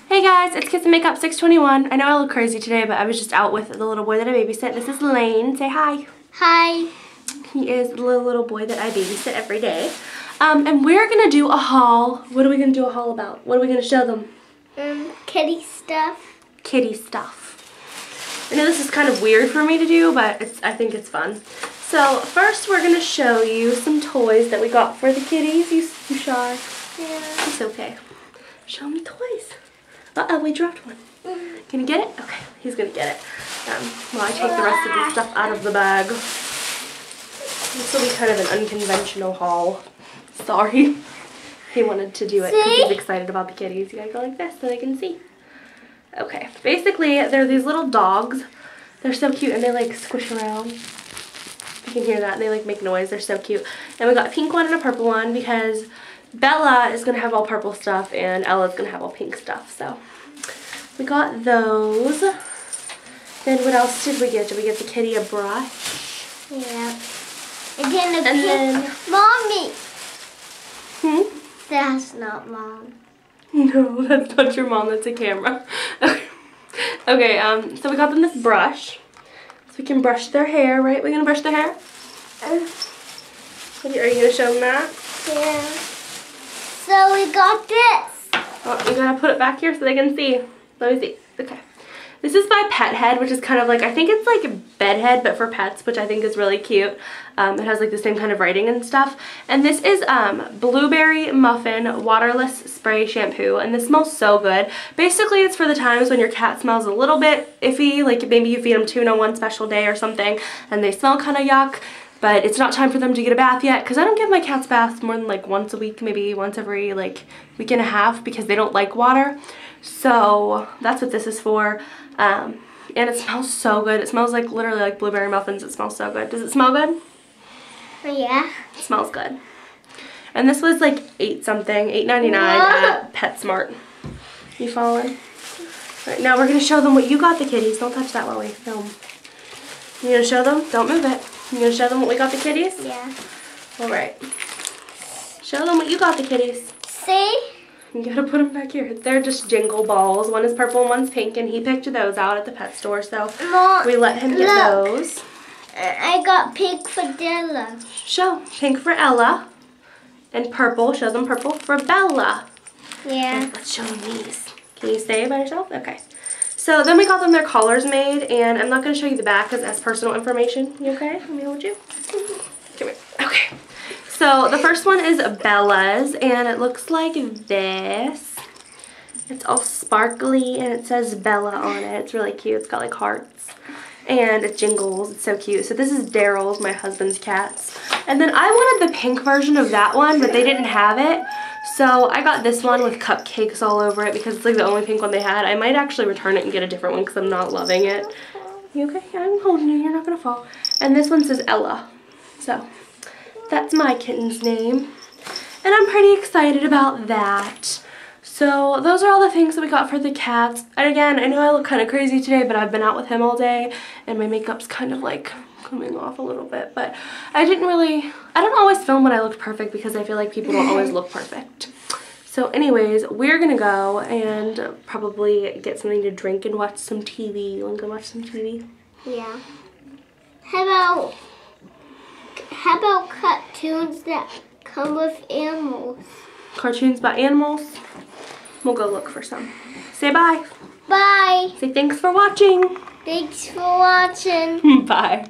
Hey guys, it's Kiss and Makeup 621. I know I look crazy today, but I was just out with the little boy that I babysit. This is Lane. Say hi. Hi. He is the little boy that I babysit every day. And we're going to do a haul. What are we going to do a haul about? What are we going to show them? Kitty stuff. Kitty stuff. I know this is kind of weird for me to do, but I think it's fun. So first we're going to show you some toys that we got for the kitties. You shy? Yeah. It's okay. Show me toys. Uh-oh, we dropped one. Can you get it? Okay, he's going to get it. While I take the rest of the stuff out of the bag. This will be kind of an unconventional haul. Sorry. He wanted to do it because he's excited about the kitties. You gotta go like this so they can see. Okay, basically they're these little dogs. They're so cute and they like squish around. You can hear that and they like make noise. They're so cute. And we got a pink one and a purple one because Bella is gonna have all purple stuff and Ella's gonna have all pink stuff. So we got those. Then what else did we get? Did we get the kitty a brush? Yeah. And then Mommy. That's not Mom. No, that's not your mom. That's a camera. Okay, so we got them this brush. So we can brush their hair, right? We're gonna brush their hair? Are you gonna show them that? Yeah. So we got this. Oh, you gotta put it back here so they can see. Let me see. Okay. This is by Pet Head, which is kind of like, I think it's like a bed head, but for pets, which I think is really cute. It has like the same kind of writing and stuff. And this is Blueberry Muffin Waterless Spray Shampoo, and this smells so good. Basically, it's for the times when your cat smells a little bit iffy, like maybe you feed them tuna one special day or something, and they smell kind of yuck, but it's not time for them to get a bath yet, because I don't give my cats baths more than like once a week, maybe once every like week and a half, because they don't like water. So that's what this is for. And it smells so good. It smells like literally like blueberry muffins. It smells so good. Does it smell good? Yeah. It smells good. And this was like $8.99 at PetSmart. You following? Alright, now we're going to show them what you got the kitties. Don't touch that while we film. You going to show them? Don't move it. You going to show them what we got the kitties? Yeah. Alright. Show them what you got the kitties. See? You gotta put them back here. They're just jingle balls. One is purple and one's pink, and he picked those out at the pet store, so Mom, we let him get those. I got pink for Della. Show. Pink for Ella, and purple. Show them purple for Bella. Yeah. And let's show them these. Can you stay by yourself? Okay. So then we got them their collars made, and I'm not going to show you the back because it has personal information. You okay? Let me hold you. Come here. Okay. So the first one is Bella's, and it looks like this. It's all sparkly, and it says Bella on it. It's really cute. It's got like hearts, and it jingles. It's so cute. So this is Daryl's, my husband's cat's. And then I wanted the pink version of that one, but they didn't have it. So I got this one with cupcakes all over it because it's like the only pink one they had. I might actually return it and get a different one because I'm not loving it. You okay? I'm holding you. You're not going to fall. And this one says Ella. So that's my kitten's name. And I'm pretty excited about that. So those are all the things that we got for the cats. And again, I know I look kind of crazy today, but I've been out with him all day and my makeup's kind of like coming off a little bit. But I don't always film when I look perfect because I feel like people don't always look perfect. So anyways, we're gonna go and probably get something to drink and watch some TV. You wanna go watch some TV? Yeah. How about cartoons that come with animals? Cartoons about animals? We'll go look for some. Say bye. Bye. Say thanks for watching. Thanks for watching. Bye.